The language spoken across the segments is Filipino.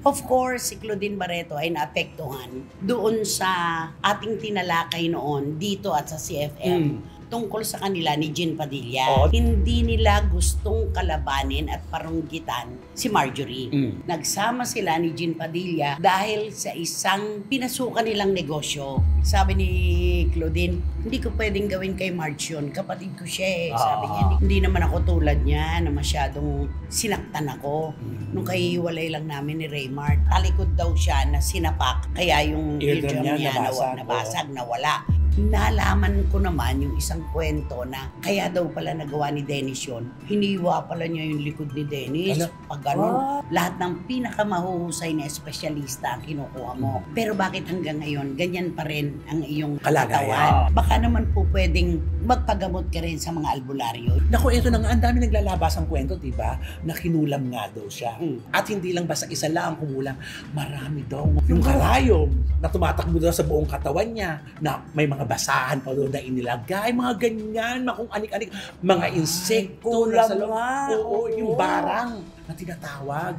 Of course, si Claudine Barreto ay naapektuhan doon sa ating tinalakay noon dito at sa CFM. Tungkol sa kanila ni Jean Padilla. Hindi nila gustong kalabanin at parunggitan si Marjorie. Nagsama sila ni Jean Padilla dahil sa isang pinasukan nilang negosyo. Sabi ni Claudine, hindi ko pwedeng gawin kay Marge yun. Kapatid ko siya eh. Sabi niya, hindi naman ako tulad niya na masyadong sinaktan ako. Nung kahihiwalay lang namin ni Raymart, talikod daw siya na sinapak. Kaya yung eardrum niya nabasag, nawala. Nalaman ko naman yung isang kwento na kaya daw pala nagawa ni Dennis yun. Hiniwa pala niya yung likod ni Dennis. Pag ganun, lahat ng pinakamahuhusay na espesyalista ang kinukuha mo. Pero bakit hanggang ngayon, ganyan pa rin ang iyong katawan? Baka naman po pwedeng magpagamot ka rin sa mga albularyo. Naku, ito na nga, ang dami naglalabas ang kwento, diba? Na kinulam nga daw siya. At hindi lang basta isa lang kumulang, marami daw. Yung karayom na tumatakbo daw sa buong katawan niya, na may mga basahan pa doon na inilagay, mga ganyan, kung anik-anik, mga insekto na sa loob. Oo, yung barang na tinatawag.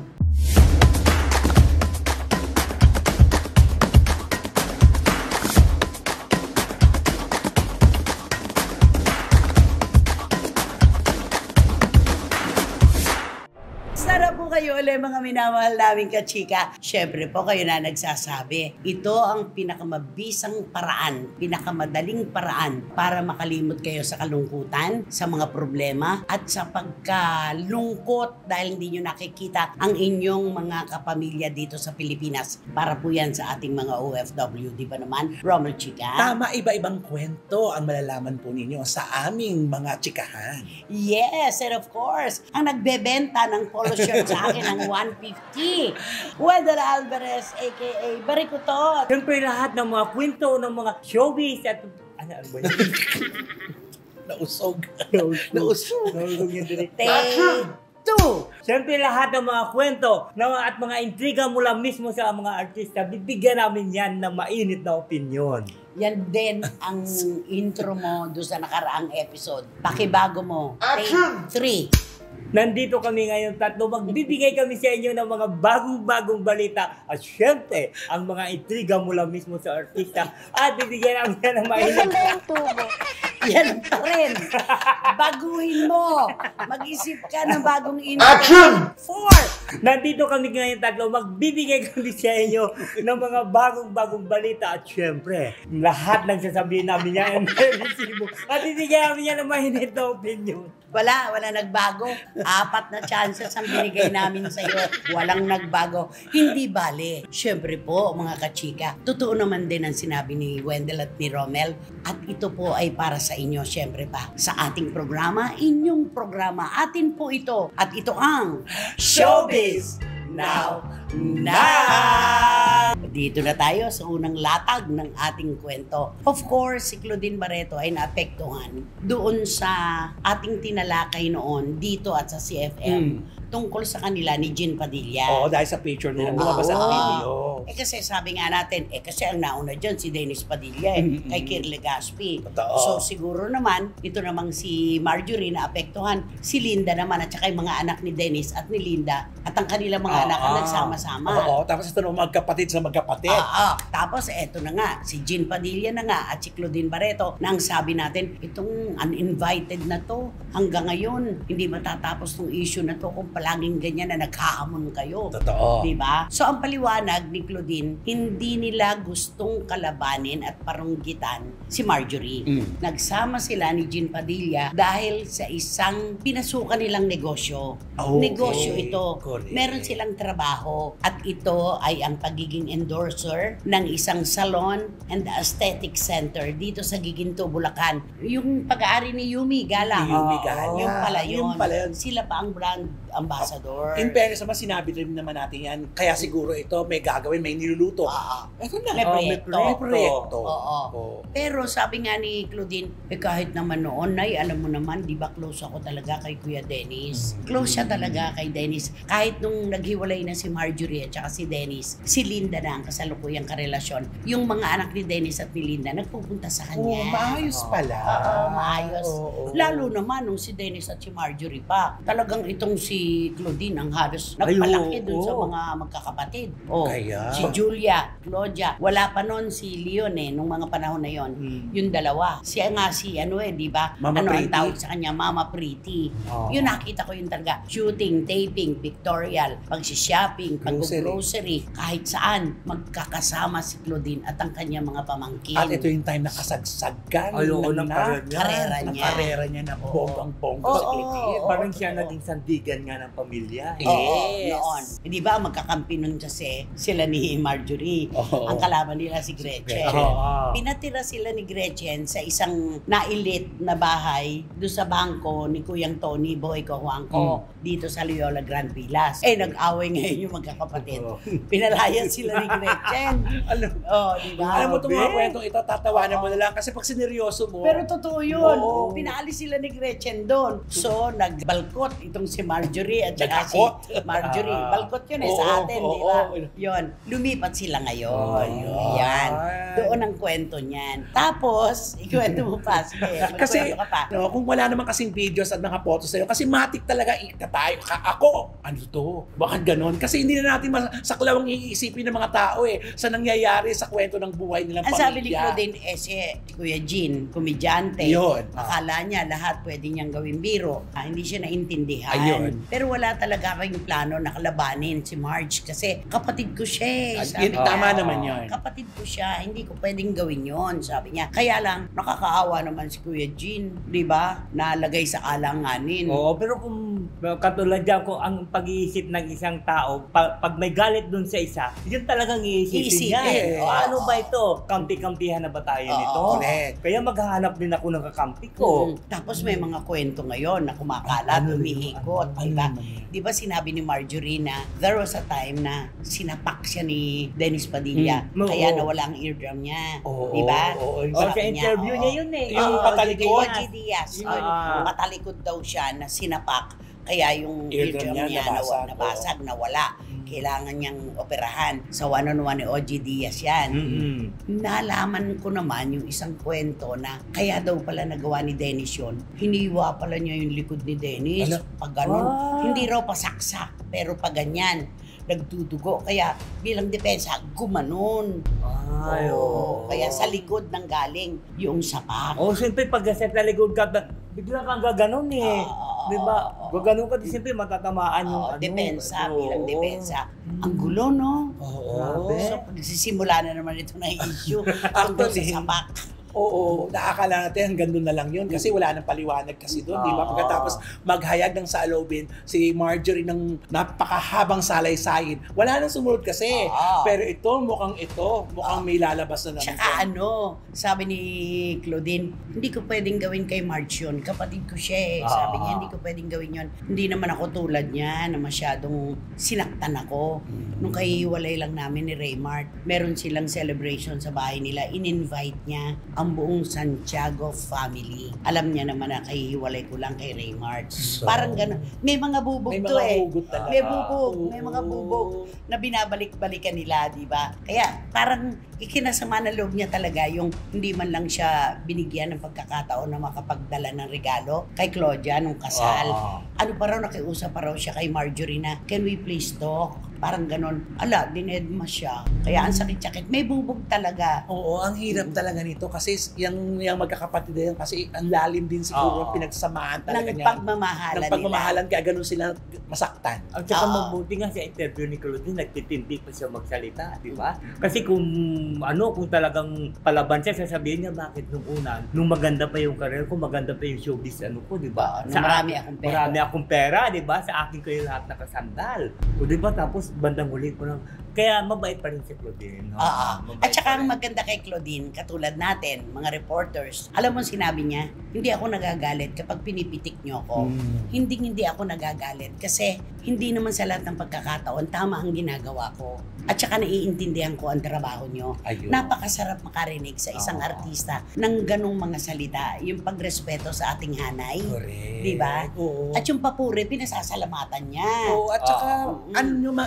Sarap po kayo ulit mga minamahal naming kachika. Siyempre po kayo na nagsasabi. Ito ang pinakamabisang paraan, pinakamadaling paraan para makalimot kayo sa kalungkutan, sa mga problema, at sa pagkalungkot dahil hindi nyo nakikita ang inyong mga kapamilya dito sa Pilipinas. Para po yan sa ating mga OFW, di ba naman, Romel Chika? Tama, iba-ibang kwento ang malalaman po ninyo sa aming mga chikahan. Yes, and of course, ang nagbebenta ng polo shirt sa akin ng 150. Wendell Alvarez, a.k.a. Barikutot. Siyempre lahat ng mga kwento ng mga showbiz at... Ano ba yun? Nausog. Nausog yung director. Siyempre lahat ng mga kwento at mga intriga mula mismo sa mga artista, bibigyan namin yan ng mainit na opinion. Yan din ang intro mo doon sa nakaraang episode. Pakibago mo. Take 3. Nandito kami ngayon tatlo, magbibigay kami sa inyo ng mga bagong-bagong balita at syempre, ang mga intriga mula mismo sa artista at bibigyan namin yan ng mainit. Yan pa rin. Baguhin mo. Mag-isip ka ng bagong intro. 4. Nandito kami ngayon tatlo, magbibigay kami sa inyo ng mga bagong-bagong balita at syempre, lahat ng sasabihin namin yan at bibigyan namin yan ng mainit na opinion. Wala nagbago. 4 na chances ang binigay namin sa iyo. Walang nagbago. Hindi bale. Siyempre po, mga kachika, totoo naman din ang sinabi ni Wendell at ni Romel. At ito po ay para sa inyo, siyempre pa. Sa ating programa, inyong programa. Atin po ito. At ito ang Showbiz Now! Dito na tayo sa unang latag ng ating kwento. Of course, si Claudine Barreto ay naapektuhan doon sa ating tinalakay noon dito at sa CFM. Tungkol sa kanila ni Jean Padilla. Dahil sa picture nila, lumabas ang video. Kasi sabi nga natin, kasi ang nauna dyan si Dennis Padilla kay Kirle Gaspi. So siguro naman, ito namang si Marjorie na apektuhan, si Linda naman at saka yung mga anak ni Dennis at ni Linda at ang kanilang mga anak ang nagsama-sama. Tapos ito naman magkapatid sa magkapatid. Tapos eto na nga, si Jean Padilla na nga at si Claudine Barreto na ang sabi natin, itong uninvited na to hanggang ngayon, hindi matatapos tong issue na to kung palaging ganyan na naghahamon kayo. Totoo. Diba? So ang paliwanag ni Claudine, hindi nila gustong kalabanin at parunggitan si Marjorie. Nagsama sila ni Jean Padilla dahil sa isang pinasukan nilang negosyo. Negosyo ito. Correct. Meron silang trabaho at ito ay ang pagiging endorser ng isang salon and aesthetic center dito sa Giginto, Bulacan. Yung pag-aari ni Yumi Gala. Yung pala yun. Sila pa ang brand ambassador. In fairness naman, sinabi rin naman natin yan. Kaya siguro ito may gagawin, may niluluto. Ito na. May proyekto. Pero sabi nga ni Claudine, kahit naman noon, Nay, alam mo naman, di ba close ako talaga kay Kuya Dennis? Close siya talaga kay Dennis. Kahit nung naghiwalay na si Marjorie at saka si Dennis, si Linda na ang kasalukuyang karelasyon. Yung mga anak ni Dennis at ni Linda, nagpupunta sa kanya. Maayos pala. Maayos. Lalo naman nung si Dennis at si Marjorie pa. Talagang itong si si Claudine ang halos Ay, nagpalaki dun sa oo. mga magkakapatid. Oh, Kaya? si Julia, Claudia. Wala pa noon si Leon nung mga panahon na yon. Yung dalawa. Siya nga si di ba? Mama Ang Pretty. tawag sa kanya? Mama Pretty. Oo. Yun nakita ko yun talaga. Shooting, taping, pictorial, pag-shopping, pag-grocery, kahit saan, magkakasama si Claudine at ang kanyang mga pamangkin. At ito yung time na kasagsagan Ay, oo, ng karera ng niya. karera niya na bonggang-bongga Oo, sa Philippines. oo. Parang siya naging sandigan nga ng pamilya. Oo, Yes. noon. Di ba magkakampi nun kasi sila ni Marjorie. Oo. Ang kalaban nila si Gretchen. Oo. Pinatira sila ni Gretchen sa isang nailit na bahay doon sa bangko ni Kuyang Tony Boy Cojuangco dito sa Loyola Grand Villas. Nag-away ngayon yung magkakapatid. Oo. Pinalayas sila ni Gretchen. Alam, Di ba? alam mo itong mga Grabe. kwentong ito, tatawanan mo na lang kasi pag sineryoso mo, Pero totoo yun. Oo. Pinaalis sila ni Gretchen doon. So, nagbalkot itong si Marjorie at saka si Nagkakot? Marjorie. Ah. Balkot yun sa Oo, atin, oo, di ba? oo. Yun. Lumipat sila ngayon. Oh, Ayan. yun. Doon ang kwento niyan. Tapos, ikwento mo pa. Sige, kasi magkwento ka pa. no, kung wala naman kasing videos at mga photos sa'yo, kasi matik talaga tayo, ako, ano to? Bakit ganon? Kasi hindi na natin masaklaw ang iisipin ng mga tao sa nangyayari sa kwento ng buhay nilang Ang pamilya. sabi ni Claudine si Kuya Jean, komedyante. Yun. Akala niya lahat pwede niyang gawin biro. Hindi siya naintindihan. Ayun. Pero wala talaga kayong plano na kalabanin si Marge kasi kapatid ko siya. Sabi Yun, niya, tama naman yun. kapatid ko siya, hindi ko pwedeng gawin yon, sabi niya. Kaya lang, nakakaawa naman si Kuya Jean, di ba? Nalagay sa alanganin. Oo, pero kung katulad dyan, kung ang pag-iisip ng isang tao, pag may galit dun sa isa, yun talagang iisipin niya. Iisipin. O, ano ba ito? Kampi-kampihan na ba tayo Oo, nito? correct. Kaya maghahanap din ako ng kakampi ko. Tapos may mga kwento ngayon na kumakalat, Ano yun? umihikot, Ano di ba? naman yun? Di ba sinabi ni Marjorie na there was a time na sinapak siya ni Dennis Padilla, Oo. kaya nawala ang eardrum niya. Oo, Di ba? oo, O, sa interview niya yun eh. Yung patalikod. Ogie Diaz. Ah. Patalikod daw siya na sinapak, kaya yung Eardrum eardrum niya niya nabasag, nabasag, nawala. Kailangan niyang operahan. Sa one-on-one ni Ogie Diaz yan. Mm-mm. Nalaman ko naman yung isang kwento na kaya daw pala nagawa ni Dennis yun. Hiniwa pala niya yung likod ni Dennis. Ano? Pag ganun. Ah. Hindi raw pasaksak, pero pag ganyan, nagdudugo. Kaya bilang depensa, gumanon. Ay, Oo. oo. Kaya sa likod nang galing yung sapak. Oh, siyempre pag sa talikod ka, bigla kang gaganon eh. Oo, Di ba? oo. Gaganon ka, di siyempre matatamaan yung Oo, depensa, Oo. bilang depensa. Ang gulo, no? Oo. Grabe. So, nagsisimula na naman ito na issue tungkol sa Actually, sapak. Oo, nakakala natin hanggang doon na lang yun kasi wala nang paliwanag kasi doon, di ba? Oo. Pagkatapos maghayag ng saloobin si Marjorie ng napakahabang salay-sayin. Wala nang sumunod kasi. Oo. Pero mukhang may lalabas na naman. Tsaka sabi ni Claudine, hindi ko pwedeng gawin kay Marge yun. Kapatid ko siya eh. Sabi niya, hindi ko pwedeng gawin yun. Hindi naman ako tulad niya na masyadong sinaktan ako. Nung kahiwalay lang namin ni Raymart, meron silang celebration sa bahay nila. In-invite niya ang buong Santiago family. Alam niya naman na kahiwalay ko lang kay Raymart. So, Parang gano'n. May mga bubog may to mga eh. hugot talaga. May bubog. May mga Oo. bubog na binabalik-balikan nila, di ba? Kaya parang ikinasama na loob niya talaga yung hindi man lang siya binigyan ng pagkakataon na makapagdala ng regalo kay Claudia nung kasal. Oo. Ano pa raw, nakiusap pa raw siya kay Marjorie na, can we please talk? Parang ganon. Ala, dinedma siya. Kaya ang sakit-sakit. May bubog talaga. Oo, ang hirap talaga nito kasi yung magkakapatid na yan kasi ang lalim din siguro Oo. pinagsamahan talaga Ng niya. pagmamahalan Ng pagmamahalan kaya ganun sila masaktan. At saka Oo. mabuti nga sa interview ni Claudine, nagtitindi pa siya magsalita, di ba? Kasi kung talagang palaban siya, sasabihin niya bakit nung maganda pa yung career ko, maganda pa yung showbiz ko, di ba? Nung marami akong pera. Marami akong pera, di ba? Sa akin kayo lahat nakasandal. O di ba? Tapos bandang huli ko lang. Kaya mabait pa rin si Claudine. no? Oo. Mabait At saka pa ang rin. maganda kay Claudine, katulad natin, mga reporters, alam mo sinabi niya, hindi ako nagagalit kapag pinipitik niyo ako. Hindi ako nagagalit kasi hindi naman sa lahat ng pagkakataon tama ang ginagawa ko. At saka naiintindihan ko ang trabaho niyo. Ayun. Napakasarap makarinig sa isang artista ng ganong mga salita, yung pagrespeto sa ating hanay. Correct. Di ba? Oo. At yung papuri, pinasasalamatan niya. Oo, at saka Oo.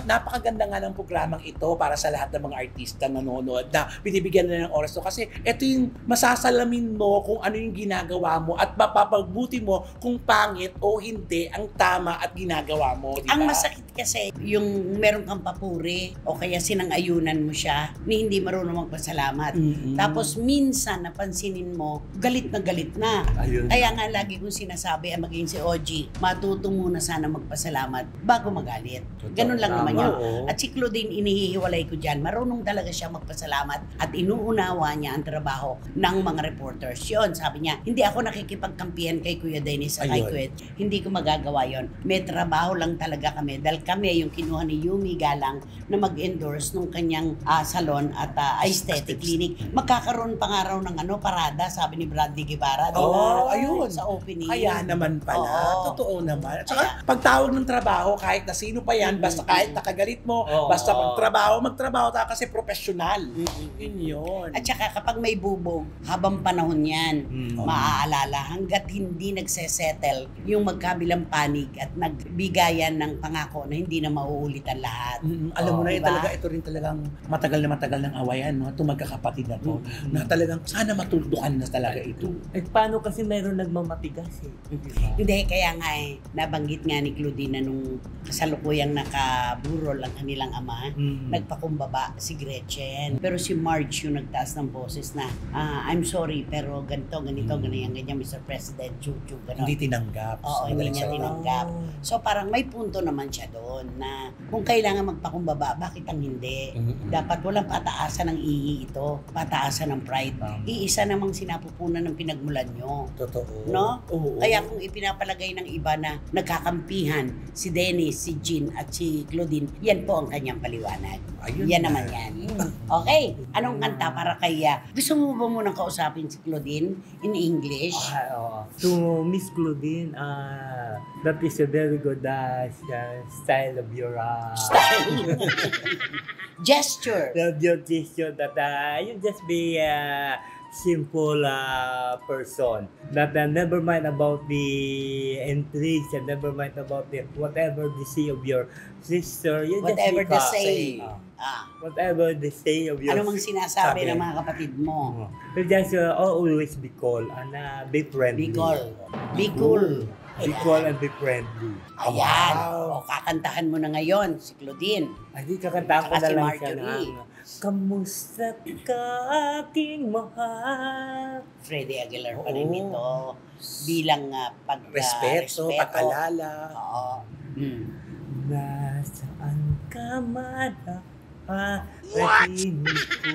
napakaganda nga ng programa lamang ito para sa lahat ng mga artista na nanonood na binibigyan na ng oras to. Kasi ito yung masasalamin mo kung ano yung ginagawa mo at mapapagbuti mo kung pangit o hindi ang tama at ginagawa mo. Diba? Ang masakit kasi, yung meron kang papuri o kaya sinang-ayunan mo siya ni hindi marunong magpasalamat. Tapos minsan napansinin mo, galit na. Ayun. Kaya nga lagi kong sinasabi, maging si Ogie, matuto muna sana magpasalamat bago magalit. Ganun lang naman yun. At si Claudine, inihihiwalay ko dyan. Marunong talaga siya magpasalamat at inuunawa niya ang trabaho ng mga reporters. Yun, sabi niya, hindi ako nakikipagkampihan kay Kuya Dennis at kay Kuya. Hindi ko magagawa yon. May trabaho lang talaga kami. Dahil kami yung kinuha ni Yumi Galang na mag-endorse nung kanyang salon at aesthetic clinic. Magkakaroon pa nga raw ng parada, sabi ni Bradley Guevara. Ayun. Sa opening. Kaya naman pala. Totoo naman. At saka, pagtawag ng trabaho, kahit na sino pa yan, basta kahit nakagalit mo, basta magtrabaho ta kasi professional. Yun. At saka kapag may bubog, habang panahon yan, maaalala, hanggat hindi nagsesettle yung magkabilang panig at nagbigayan ng pangako na hindi na mauulitan lahat. Alam mo na diba? talaga, ito rin talagang matagal ng awayan, no? Itong magkakapatid na to, na talagang sana matuldukan na talaga ito. Paano kasi meron nagmamatigas Hindi, kaya nga nabanggit nga ni Claudine na nung kasalukuyang nakaburol ang kanilang ama, nagpakumbaba si Gretchen. Pero si Marge yung nagtaas ng boses na, I'm sorry, pero ganito, ganyan, Mr. President, chuchu, gano'n. Hindi tinanggap. Oo, hindi niya tinanggap. So parang may punto naman siya doon na kung kailangan magpakumbaba, bakit ang hindi? Dapat walang pataasan ng ihi ito, pataasan ng pride. Iisa namang sinapupunan ng pinagmulan nyo. Totoo. No? Kaya kung ipinapalagay ng iba na nagkakampihan si Dennis, si Jean at si Claudine, yan po ang kanyang paliwanag. Yan naman yan. Okay, anong kanta para kaya? Gusto mo ba munang kausapin si Claudine in English? To Miss Claudine, that is a very good style of your gesture. Your gesture that you just be simple person that never mind about the intrigues and never mind about the whatever the say of your sister, you whatever just they say. Whatever they say of your ano mang sinasabi ng mga kapatid mo? You just always be cool and be friendly. Be cool. Be cool and be friendly. Ayan. O, kakantahan mo na ngayon si Claudine. Ay, di kakantahan ko Saka na si lang Marjorie. siya. Kamusta ka aking mahal? Freddie Aguilar pa rin ito. Bilang respeto, pag-alala. Oo. Nasaan ka man panaginip ko?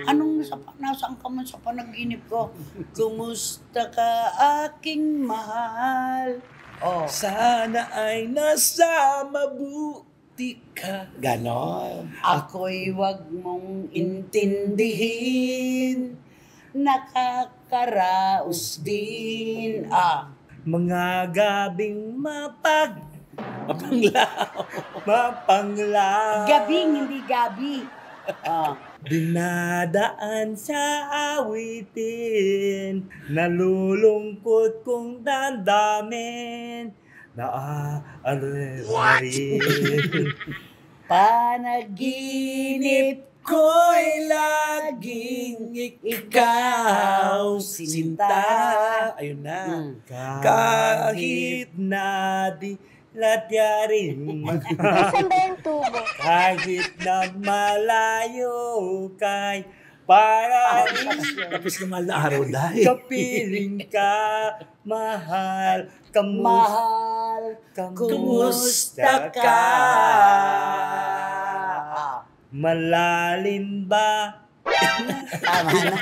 Anong nasaan ka man sa panaginip ko? Kumusta ka aking mahal? Sana ay nasa mabuti ka. Ganon. Ako'y wag mong intindihin, nakakaraos din. Mga gabing mapanglaw. Gabing, hindi gabi. Dinadaan sa awitin, nalulungkot kong damdamin, naaalala rin. Panaginip Ko'y laging ikaw, sinta. Ayun na. Kahit na di latyarin Nasaan ba yung tubo? kahit na malayo kay parang Tapos na mahal na araw dahil. kapiling ka, mahal, kumusta ka? Malalim ba? Tama na.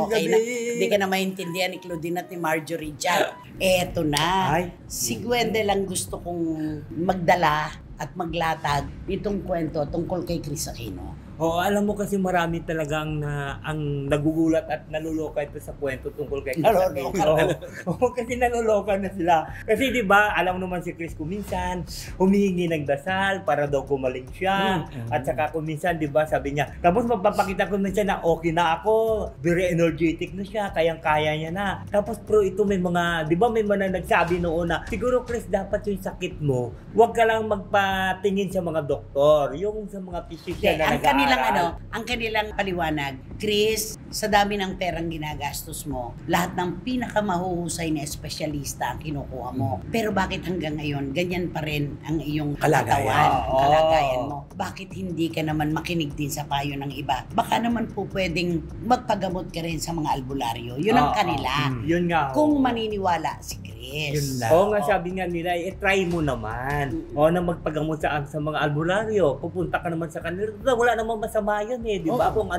Okay na. Hindi ka na maintindihan ni Claudine at ni Marjorie dyan. Eto na. Ay. Si Gwende lang gusto kong magdala at maglatag itong kwento tungkol kay Chris Aquino. Alam mo kasi marami talagang ang nagugulat at naluloka ito sa kwento tungkol kay Chris Naluloka Aquino. Kasi naluloka na sila. Kasi di ba, alam naman si Chris kuminsan, humihingi ng dasal para daw gumaling siya. At saka kuminsan, di ba, sabi niya, tapos magpapakita ko na siya na okay na ako, very energetic na siya, kayang-kaya niya na. Tapos pero ito may mga, di ba may mga nagsabi noon na, siguro Chris, dapat yung sakit mo, huwag ka lang tingin sa mga doktor, yung sa mga physician na ang kanilang paliwanag, Chris, sa dami ng perang ginagastos mo, lahat ng pinakamahuhusay na espesyalista ang kinukuha mo. Pero bakit hanggang ngayon, ganyan pa rin ang iyong kalagayan mo? Bakit hindi ka naman makinig din sa payo ng iba? Baka naman po pwedeng magpagamot ka rin sa mga albularyo. Yun ang kanila. Yun nga. Kung maniniwala si Chris. Yun lang. Oo nga, sabi nga nila, try mo naman. Na magpagamot sa mga albularyo. Pupunta ka naman sa kanila. Wala namang masama yun di ba? Kung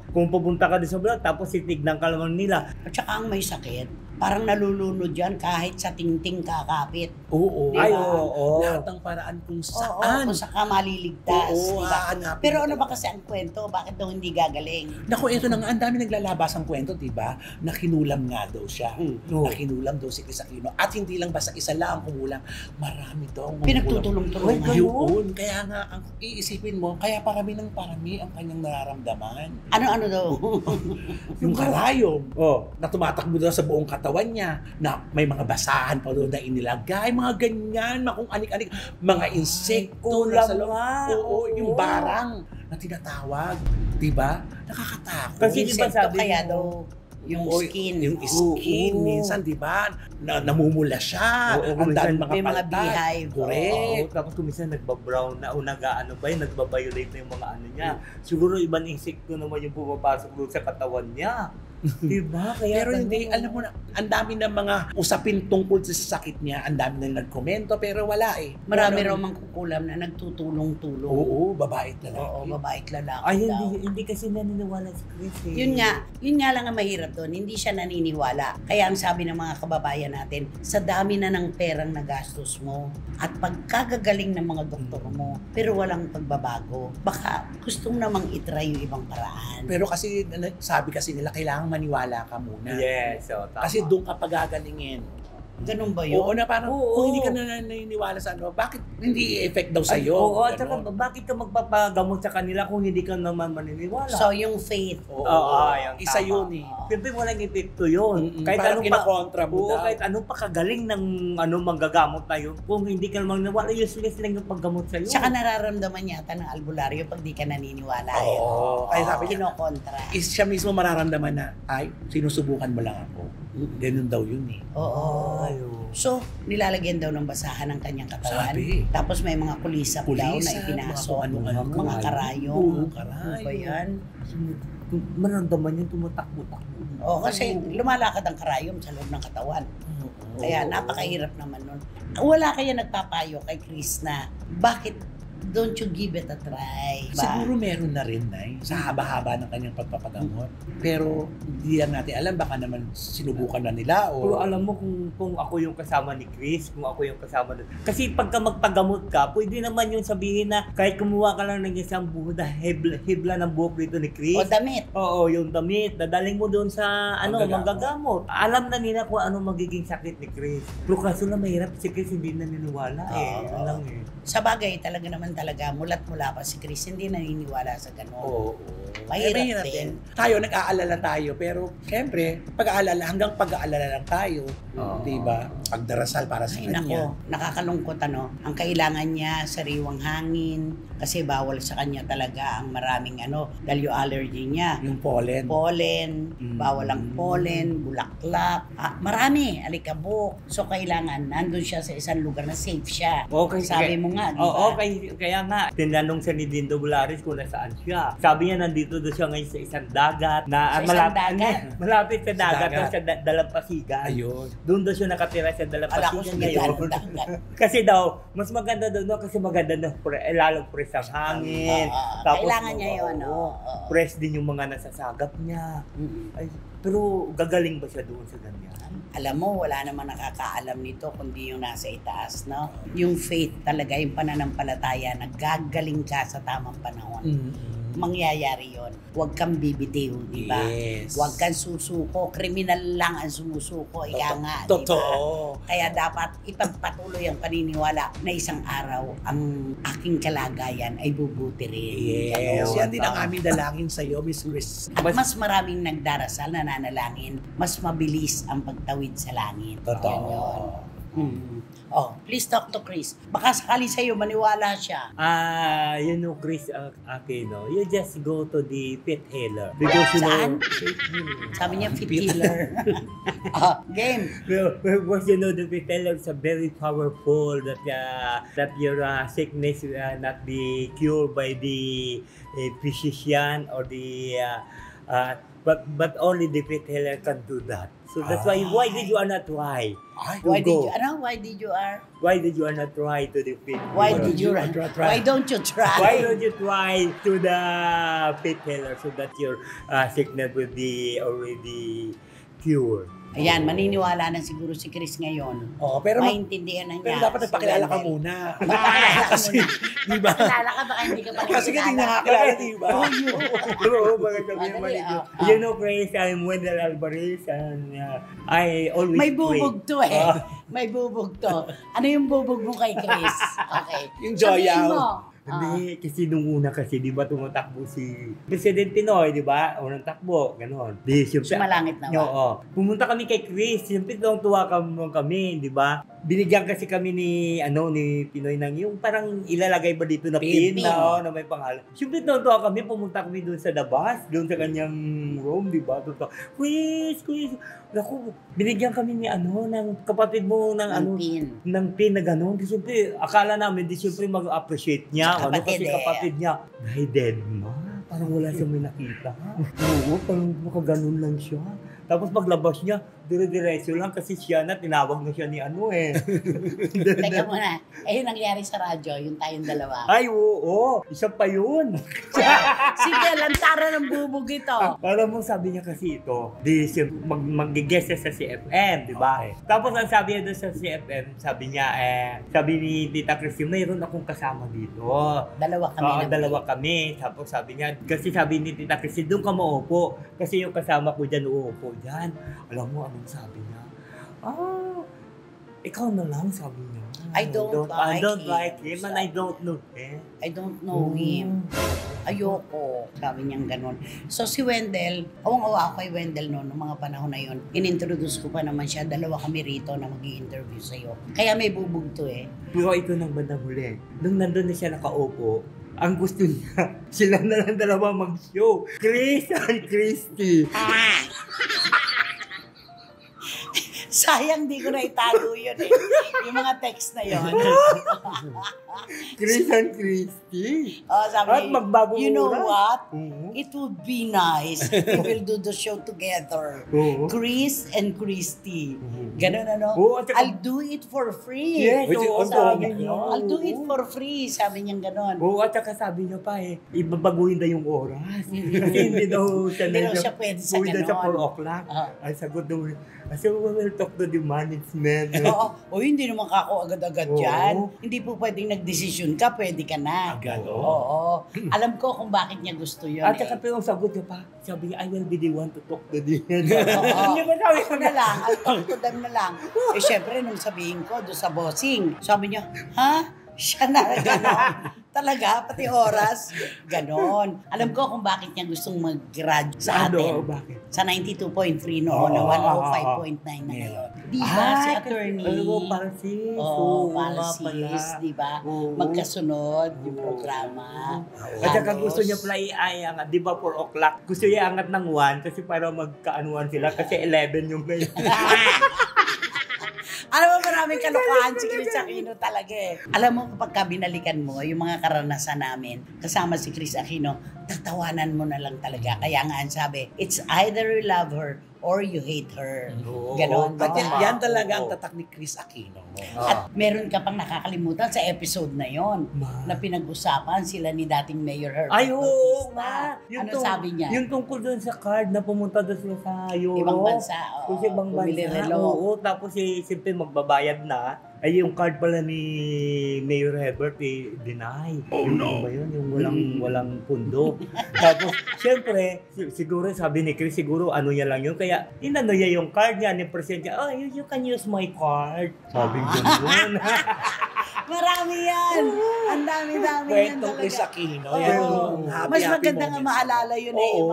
kung pupunta ka din sa albularyo, tapos titignan ka naman nila. At saka ang may sakit, parang nalulunod yan kahit sa tingting kakapit. Oo. Diba? Lahat ng paraan kung saan. Kung saan ka maliligtas. Oo, diba? Pero ano ba kasi ang kwento? Bakit daw hindi gagaling? Naku, ito na nga, ang dami naglalabas ang kwento, diba? Na kinulam nga daw siya. Na kinulam daw si Chris Aquino. At hindi lang basta isa lang ang kumulam. Marami daw. Pinagtutulong-tulungan. Yun. Kaya nga, ang iisipin mo, kaya parami ang kanyang nararamdaman. Ano daw? Yung karayom na tumatakbo daw sa buong katawan niya, na may mga basahan pa doon na inilagay, mga ganyan, kung anik-anik, mga insekto na sa loob. Oo, yung barang na tinatawag. Diba? Nakakatakot. Kasi diba sabi kaya daw, yung skin. Yung skin, minsan, di ba? Namumula siya. Ang dami may mga beehive. Correct. Tapos kuminsan nagbabrown na o nagbabiolate na yung mga niya. Siguro ibang insekto naman yung pumapasok doon sa katawan niya. Diba? Kaya pero hindi, alam mo na, ang dami ng mga usapin tungkol sa sakit niya, ang dami na nagkomento, pero wala Marami raw mangkukulam na nagtutulong-tulong. Oo, babae at lalaki. Oo, babae at lalaki Ay, daw. hindi kasi naniniwala si Chris Yun nga lang ang mahirap doon, hindi siya naniniwala. Kaya ang sabi ng mga kababayan natin, sa dami na ng perang nagastos mo at pagkagagaling ng mga doktor mo, pero walang pagbabago, baka gusto mo namang itry yung ibang paraan. Pero kasi, sabi kasi nila, kailangan maniwala ka muna. Yes, tama. Kasi doon ka pagagalingin. Ganun ba yun? Oo na parang, kung hindi ka na naniniwala sa bakit hindi i-effect daw sa'yo? Oo, at saka bakit ka magpapagamot sa kanila kung hindi ka naman maniniwala? So, yung faith. Isa yun Siyempre walang epekto yun. Kahit parang kinakontra mo daw. Kahit ano pa kagaling ng manggagamot na yun, kung hindi ka naman naniniwala, useless lang yung paggamot sa'yo. Saka nararamdaman yata ng albularyo pag di ka naniniwala. Kaya sabi niya, kinokontra. Siya mismo mararamdaman na, ay, sinusubukan mo lang ako. Ganun daw yun Oo. So, nilalagyan daw ng basahan ng kanyang katawan. Sabi. Tapos may mga kulisap daw na ipinasok. Mga karayong. Ano ba yan? Maramdaman yung tumatakbo-takbo. Kasi lumalakad ang karayom sa loob ng katawan. Kaya napakahirap naman nun. Wala kaya nagpapayo kay Chris na bakit don't you give it a try? Siguro meron na rin, Nay, sa haba-haba ng kanyang pagpapagamot. Pero hindi lang natin alam, baka naman sinubukan na nila o... Pero alam mo kung ako yung kasama ni Chris, kung ako yung kasama nun. Kasi pagka magpagamot ka, pwede naman yung sabihin na kahit kumuha ka lang ng isang buhok na hibla ng buhok dito ni Chris. O damit. Oo, yung damit. Dadaling mo doon sa manggagamot. Alam na nila kung ano magiging sakit ni Chris. Pero kaso na mahirap si Chris, hindi naniniwala Alam Sa bagay, talaga mulat-mula pa si Chris, hindi naniniwala sa gano'n. Mahirap din. Tayo, nag-aalala tayo, pero siyempre, hanggang pag-aalala lang tayo. Diba? Pagdarasal para sa kanya. Nakakalungkot Ang kailangan niya, sariwang hangin, kasi bawal sa kanya talaga ang maraming dahil yung allergy niya. Yung pollen. Bawal ang pollen, bulaklak, marami, alikabok. So kailangan, nandun siya sa isang lugar na safe siya. Okay, sabi mo nga, di ba? Kaya nga, tinanong siya ni Dindo Bularis kung nasaan siya. Sabi niya, nandito doon siya ngayon sa isang dagat na malapit sa dagat sa Dalampasigan. Ayun. Doon daw siya nakatira sa Dalampasigan ngayon. Kasi daw, mas maganda daw kasi maganda na lalong press ang hangin. Tapos, kailangan niya yun. Press din yung mga nasasagap niya. Ay, pero gagaling ba siya doon sa ganyan? Alam mo, wala namang nakakaalam nito kundi yung nasa itaas, no? Yung faith talaga, yung pananampalataya na gagaling ka sa tamang panahon. Mangyayari yon. Huwag kang bibitiw, di ba? Yes. Huwag kang susuko. Kriminal lang ang sumusuko. Ika nga, di ba? Totoo. Kaya dapat ipagpatuloy ang paniniwala na isang araw ang aking kalagayan ay bubuti rin. Yes. Yan din ang aming dalangin sa iyo, Miss Chris. At mas maraming nagdarasal, nananalangin, mas mabilis ang pagtawid sa langit. Totoo. Yan yun. Oh, please talk to Chris. Baka sakali sa'yo, maniwala siya. You know, Chris Aquino, you just go to the pet healer. Because you Saan? know, pet healer. Sabi niya, fit healer. Game. Because you know, the pet healer is a very powerful that your sickness not be cured by the physician or the but only the pet healer can do that. So that's why did you not try? Why did you not try to the pet Why healer? did you run? Why don't you try? Why don't you try to the pet healer so that your sickness will be already cured? Ayan, maniniwala na siguro si Chris ngayon. Oo, pero maintindihan na niya. pero dapat nagpakilala ka muna. Pakilala ka Kasi, muna. di ba? Pakilala ka, baka hindi ka pa Kasi hindi nakakilala, di ba? Oo, bakit sabihin Madali, mali ko? ah. You know, Chris, I'm Wendell Alvarez and I always May bubog pray. to eh. May bubog to. Ano yung bubog mo kay Chris? Okay. Yung Joyaw. Sabihin mo. Hindi, kasi nung una kasi, di ba, tumatakbo si President Pinoy, di ba? Unang takbo, gano'n. Di, siyempre, Sumalangit na oo. Pumunta kami kay Chris, siyempre tuwa kami, di ba? Binigyan kasi kami ni Pinoy ng yung parang ilalagay ba dito na pin Pin. na may pangalan. Siyempre tuwa kami, pumunta kami doon sa labas, doon sa kanyang room, di ba? Chris. Naku, binigyan kami ni ng kapatid mo ng pin na gano'n. Di siyempre, akala namin, siyempre mag-appreciate niya. Sa kapatid, Kasi kapatid niya, ay dead ma. Parang wala siyang may nakita. Oo, parang makaganon lang siya. Tapos paglabas niya, dire-diretso lang kasi siya na, tinawag na siya ni Teka muna. Yung nangyari sa radyo, yung tayong dalawa. Ay, oo. Isa pa yun. Sige, lantaran ng bubog ito. Para mo sabi niya kasi ito, mag-guest sa CFM, di ba? Okay. Tapos ang sabi niya doon sa CFM, sabi niya, sabi ni Tita Christine, mayroon akong kasama dito. Dalawa kami na. Dalawa kami. Tapos sabi niya, kasi sabi ni Tita Christine, doon ka maupo. Kasi yung kasama ko dyan, uupo dyan. Alam mo, anong sabi niya? Ikaw na lang, sabi niya. I don't like him and I don't know him. I don't know him. Ayoko. Sabi niyang ganun. So si Wendell, awang-awa ako kay Wendell noon, noong mga panahon na yun. Inintroduce ko pa naman siya. Dalawa kami rito na mag-i-interview sa'yo. Kaya may bubog to eh. Pero ito nang bandang huli. Nung nandun na siya nakaupo, ang gusto niya, sila na lang dalawa mag-show. Chris and Christy. Sayang di ko na itago yun eh. Yung mga text na yun. Chris and Christy. Sabi, At magbago you know oras. what? Oo. It would be nice if we will do the show together. Oo. Chris and Christy. Oo. Ganun ano? Oo, at saka- I'll do it for free. Yes, Which oo, is sabi ongoing, niya. no? I'll do it for free. Sabi niya ganun. Oo, at saka sabi niya pa ibabaguhin daw yung oras. Kasi hindi daw siya Hindi daw siya pwede sa pwede sa ganon. 4 o'clock. Ah. Ang sagot daw, kasi we will talk to the management. Oo. Hindi naman kako agad-agad Oo. yan. Hindi po pwedeng nagdesisyon ka, pwede ka na. Agad, Oo. Alam ko kung bakit niya gusto yun At eh. saka pero ang sagot niya pa, sabi niya, I will be the one to talk to the Oo. Hindi ba sabi ko Ako na lang, I'll talk to them na lang. Eh syempre, nung sabihin ko doon sa bossing, sabi niya, ha? Siya na gano'n. Talaga, pati oras, gano'n. Alam ko kung bakit niya gustong mag-graduate sa atin. Bakit? Sa 92.3 noon, na 105.9 na ngayon. Di ba si attorney? Palsis. Oo, Palsis, di ba? Oo. Magkasunod yung programa. At saka Tapos, gusto niya pala i-angat, di ba 4 o'clock? Gusto niya angat ng 1 kasi para magkaanuan sila kasi 11 yung ngayon. alam mo, maraming kalokohan si Chris Aquino talaga eh. Alam mo, kapag binalikan mo yung mga karanasan namin, kasama si Chris Aquino, tatawanan mo na lang talaga. Kaya nga ang sabi, it's either you love her or you hate her. Oo, Ganon. At tama. yan talaga ang Oo. tatak ni Chris Aquino. At meron ka pang nakakalimutan sa episode na yon na pinag-usapan sila ni dating Mayor Herbert Ay, oo Bautista. nga. Ano sabi niya? Yung tungkol doon sa card na pumunta doon sila sa Europe. Ibang bansa. Kung sa ibang bumili bansa. relo. Oo, tapos siyempre magbabayad na. Ay, yung card pala ni Mayor Herbert, deny. Oh, yung, no. Ba yun? Yung walang pundo. Tapos, siyempre, siguro sabi ni Chris, siguro ano niya lang yun. Kaya, inano niya yung card niya, ni-present niya, oh, you can use my card. Sabi gano'n. Marami yan. Ang dami-dami yan Kwentong talaga. Chris Aquino. Oo. Yan yung happy, Mas happy maganda nga moments. maalala yun eh, yung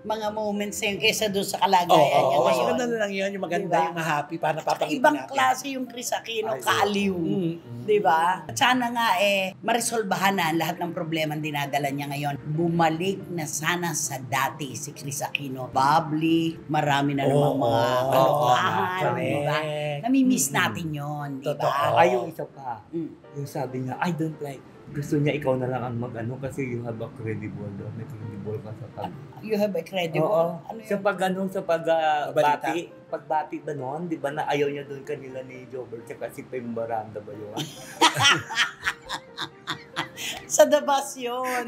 mga moments na yun kaysa doon sa kalagayan niya Mas ngayon. maganda na lang yun, yung maganda, Diba? yung happy, para napapakita Ibang natin. klase yung Chris Aquino, Ay, kaaliw. Di ba? At sana nga maresolbahan na lahat ng problema ang dinadala niya ngayon. Bumalik na sana sa dati si Chris Aquino. Bubbly, marami na namang mga kalokohan, correct. di ba? Namimiss natin yun, di ba? Totoo. Ay, yung isa pa. Mm. Yung sabi niya, I don't like. Gusto niya ikaw na lang ang mag-ano kasi you have a credible doon. May credible ka sa pag... You have a credible. Oo. Ano Sa yun? pagbati, pagbati ba noon? Di ba na ayaw niya doon kanila ni Jobert tsaka si Pem Baranda ba yun? Sa dabas yun.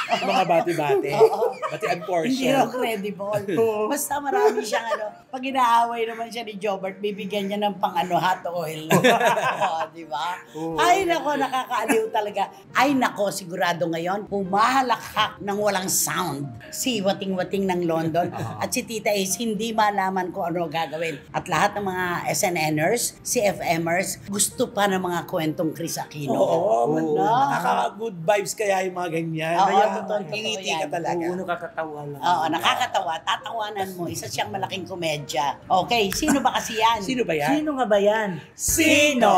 Mga bati-bati. Oo. Batian Hindi portion. raw credible. Basta marami siyang pag inaaway naman siya ni Jobert, bibigyan niya ng hot oil. Oo, di ba? Ay nako, nakakaaliw talaga. Ay nako, sigurado ngayon, pumahalakhak ng walang sound. Si Wating-Wating ng London at si Tita Ace hindi malaman kung ano gagawin. At lahat ng mga SNNers, CFMers, gusto pa ng mga kwentong Chris Aquino. Oo, No? nakaka-good vibes kaya yung mga ganyan. Oo, Kaya totoo ngingiti yan. ka talaga. Oo, nakakatawa lang. Oo, nakakatawa. Tatawanan mo. Isa siyang malaking komedya. Okay, sino ba kasi yan? Sino ba yan? Sino nga ba yan? Sino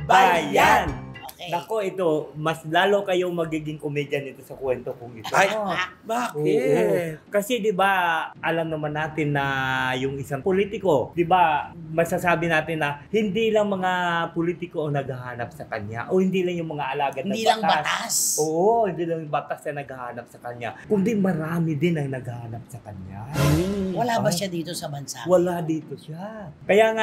ba yan? Okay. Nako, ito, mas lalo kayong magiging komedya nito sa kwento kong ito. Ay, Oo. bakit? Kasi 'di ba, alam naman natin na yung isang politiko, 'di ba, masasabi natin na hindi lang mga politiko ang naghahanap sa kanya o hindi lang yung mga alagad ng Hindi lang batas. Oo, hindi lang yung batas na naghahanap sa kanya, kundi marami din ang naghahanap sa kanya. Wala ba siya dito sa bansa? Wala dito siya. Kaya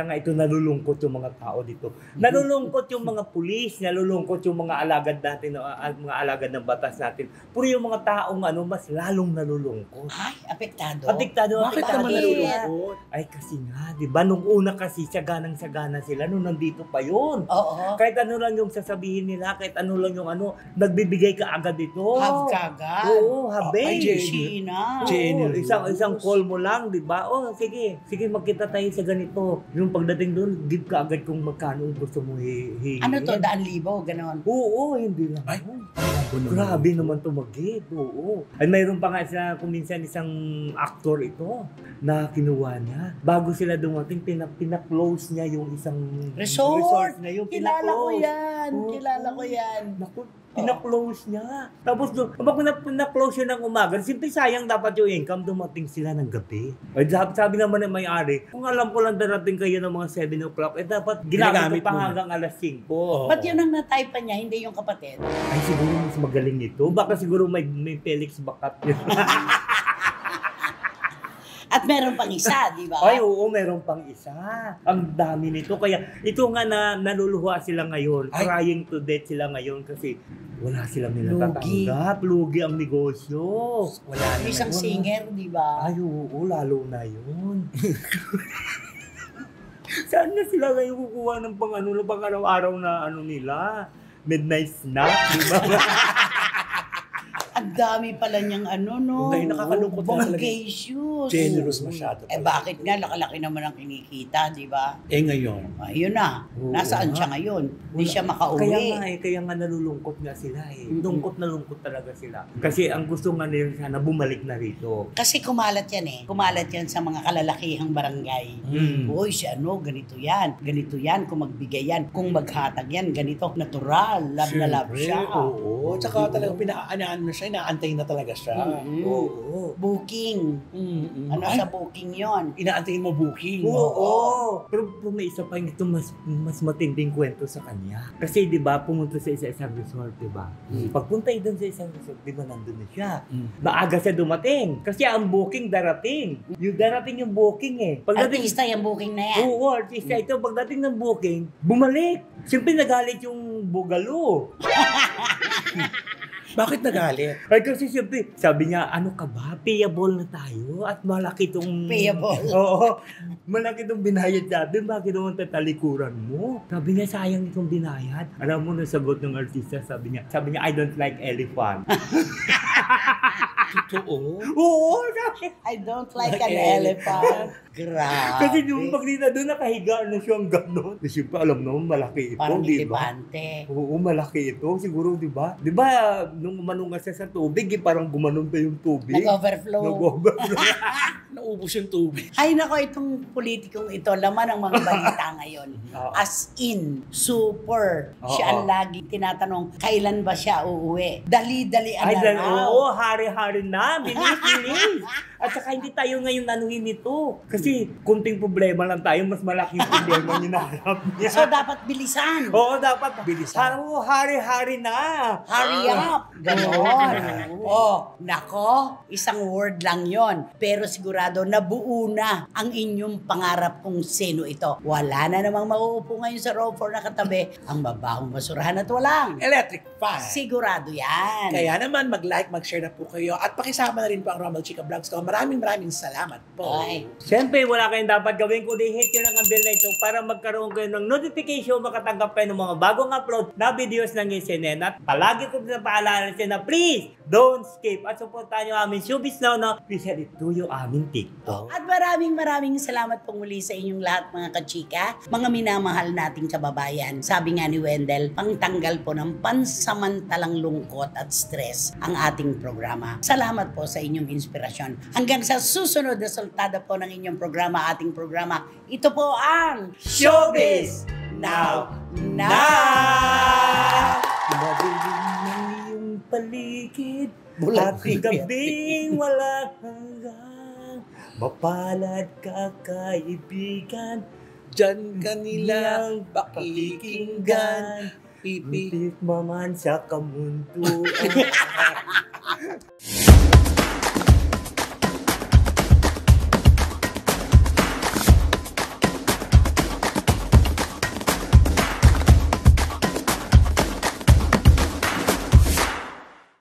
nga ito nalulungkot yung mga tao dito. Nalulungkot yung mga pulis, nalulungkot yung mga alagad natin, mga alagad ng batas natin. Puro yung mga taong mas lalong nalulungkot. Ay, apektado. Apektado. Bakit naman Bakit? nalulungkot? Ay kasi nga, di ba? Nung una kasi, saganang-sagana sila nung nandito pa yun. Oo. Kahit ano lang yung sasabihin nila, kahit ano lang yung nagbibigay ka agad ito. Have kagad. Oo, habe. Ay, Sheena. Generous. Isang call mo lang, di ba? Oh, sige, magkita tayo sa ganito. Yung pagdating doon, give ka agad kung magkano gusto mo hihingin. Ano to? 100,000? Ganon. Oo, hindi lang. Ay, Grabe naman to mag-give. Oo. Ay, mayroon pa nga kuminsan isang actor ito na kinuha niya. Bago sila dumating, pina-close niya yung isang Resort. niya. Yung Kilala ko pina-close. yan. Oo. Kilala ko yan. Naku, pina-close niya. Tapos doon, kapag pina-close siya ng umaga, simple sayang dapat yung income, dumating sila ng gabi. Ay, sabi naman ng may-ari, kung alam ko lang darating kayo ng mga 7 o'clock, dapat ginamit Ginagamit ko pa mo na. hanggang alas 5. Ba't yun ang natype niya, hindi yung kapatid? Ay, siguro mas magaling ito. Baka siguro may Felix Bakat yun. At meron pang isa, di ba? Ay, oo, meron pang isa. Ang dami nito. Kaya ito nga na naluluha sila ngayon. Ay. Crying to death sila ngayon kasi wala silang Lugi. nilatatanggap. Lugi ang negosyo. wala naman. Isang singer, di ba? Ay, oo, lalo na yun. Saan na sila ngayon kukuha ng pang araw-araw na nila? Midnight snack, di ba? Ang dami pala niyang no? Hindi, nakakalungkot na talaga. Bongacious. Generous masyado. Bakit nga, laki-laki naman ang kinikita, di ba? Ngayon. Ayun na. Oo Nasaan nga. siya ngayon? Hindi siya makauwi. Kaya nga nalulungkot nga sila eh. Mm-mm. Lungkot na lungkot talaga sila. Kasi ang gusto nga nila sana bumalik na rito. Kasi kumalat yan eh. Kumalat yan sa mga kalalakihang barangay. Uy, si ganito yan. Ganito yan. Kung magbigay yan. Kung maghatag yan, ganito. Natural. Love na love siya. Oo. Tsaka talagang pinaanaan na siya, inaantay na talaga siya. Mm-mm. Oo. Booking. Ano Ay, sa booking yon? inaantayin mo booking. Oo. Pero may isa pa ito mas matinding kwento sa kanya. Kasi 'di ba pumunta sa isang resort, 'di ba? Pagpunta doon sa isang resort, 'di ba nandun na siya. Maaga siya dumating kasi ang booking darating. Yung darating yung booking eh. Artista yung booking na yan. Oo, artista ito. Pagdating ng booking, bumalik. Siyempre nagalit yung bugalo. Bakit nagalit? Ay kasi siyempre, sabi niya, ano ka ba? Payable na tayo at malaki tong... Payable. Oo. Malaki tong binayad natin. Bakit naman tatalikuran mo? Sabi niya, sayang itong binayad. Alam mo na sagot ng artista, sabi niya, I don't like elephant. Totoo. Oo, I don't like Like an elephant. elephant. Grabe. kasi yung pagdita doon, nakahiga na siyang gano'n. Kasi siyempre, alam naman, malaki ito, Parang di ba? elefante. Oo, malaki ito. Siguro, di ba? Di ba, nung umanong siya sa tubig, parang gumanon pa yung tubig. Nag-overflow. Nag-overflow. Naubos yung tubig. Ay nako, itong politikong ito, laman ng mga balita ngayon. Oo. As in, super. Oo. Siya ang lagi tinatanong, kailan ba siya uuwi? Dali-dalian Ay, na raw. oo, hari-hari na. Bilis. At saka hindi tayo ngayon anuhin ito. Kasi kunting problema lang tayo, mas malaking problema yung hinaharap niya. So, dapat bilisan. Oo, dapat Bilisan. hari-hari na. Hurry up! Ganon. Oh, nako, isang word lang yon. Pero sigurado nabuo na ang inyong pangarap kung sino ito. Wala na namang mauupo ngayon sa row 4 na katabi ang mabahong basurahan at walang. Electric fan. Sigurado yan. Kaya naman, mag-like, mag-share na po kayo. At pakisama na rin po ang Romel Chica Vlogs ko. Maraming salamat po. Ay. Siyempre, wala kayong dapat gawin kundi hit yun ang bell na ito para magkaroon kayo ng notification, makatanggap kayo ng mga bagong upload na videos ng SNN. At palagi ko na paalala siya na please, don't skip. At supportahan nyo aming Showbiz Now na especially to yung aming TikTok. At maraming salamat pong muli sa inyong lahat mga kachika, mga minamahal nating kababayan. Sabi nga ni Wendell, pangtanggal po ng pansamantalang lungkot at stress ang ating programa. Salamat po sa inyong inspirasyon. Hanggang sa susunod na sultada po ng inyong programa, ating programa, ito po ang Showbiz Now! Madilim ng iyong paligid, Bulag at gabing wala hanggang, mapalad ka kaibigan, Diyan kanilang pakikinggan. Pipi. Pipit maman sa kamunduan.